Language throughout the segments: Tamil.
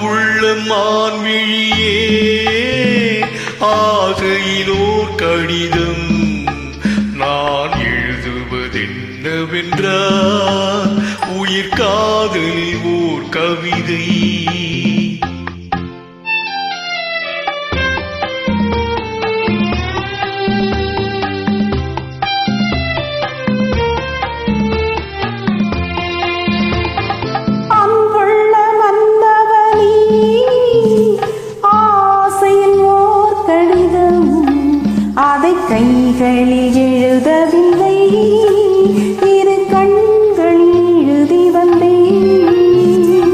அன்புள்ள மான்விழியே ஆசையிலோர் கடிதம் நான் எழுதுவதென்னவென்றால் உயிர் காதலில் ஓர் கவிதை. கைகளில் எழுதவில்லை, இரு கண்களில் எழுதி வந்தேன்.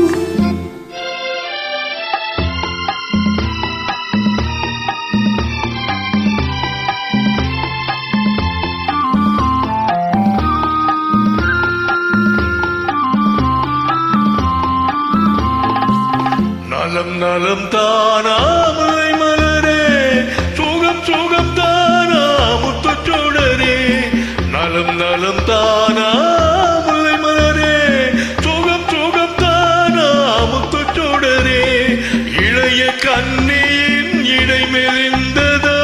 நலம் நலம் தானா முல்லை மலரே, சுகம் சுகம் தானா முத்துச்சோடரே. நலம் நலம் தானா முல்லை மலரே, சுகம் சுகம் தானா முத்துச்சோடரே. இளைய கண்ணியின் இடை மெலிந்ததா,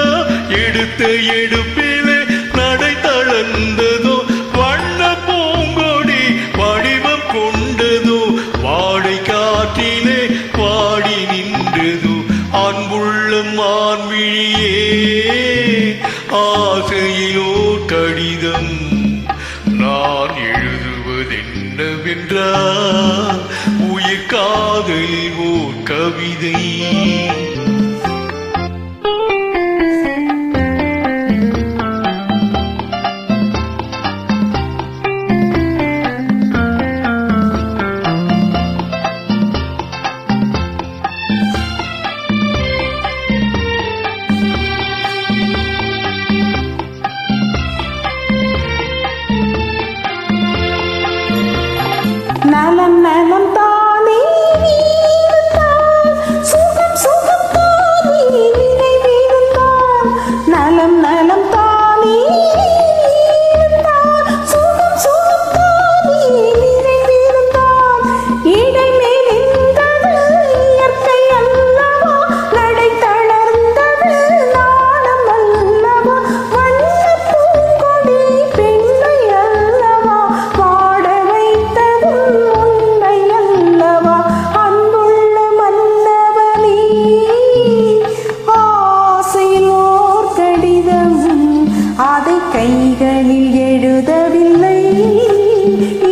எடுத்த எடுப்பிலே நடை தளர்ந்ததோ. வண்ண பூங்கொடி வடிவம் கொண்டதோ, வாடை காற்றிலே பாடி நின்றதோ. அன்புள்ள மான்விழியே ஆசையிலோர் கடிதம் நான் எழுதுவதென்னவென்றால் உயிர் காதலில் ஓர் கவிதை. நலம் நலம் தானே இருந்தால், சுகம் சுகம் தானே நினைவிருந்தால். நலம் நலம் தானே இருந்தால், சுகம் சுகம் தானே நினைவிருந்தால். இடை மெலிந்தது இயற்கை அல்லவா, நடை தளர்ந்தது நாணம் அல்லவா. வண்ண பூங்கொடி பெண்ணை அல்லவா, வாட வைத்தது உன்னை அல்லவா. அன்புள்ள மன்னவனே ஆசையில் ஓர் கடிதம், அதை கைகளில் எழுதவில்லை,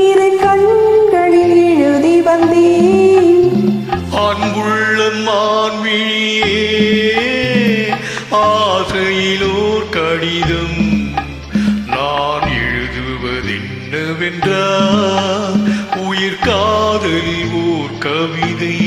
இரு கண்களில் எழுதி வந்தேன். அன்புள்ள மான்விழியே ஆசையிலோர் கடிதம் நான் எழுதுவதென்னவென்றால் உயிர் காதலில் ஓர் கவிதை.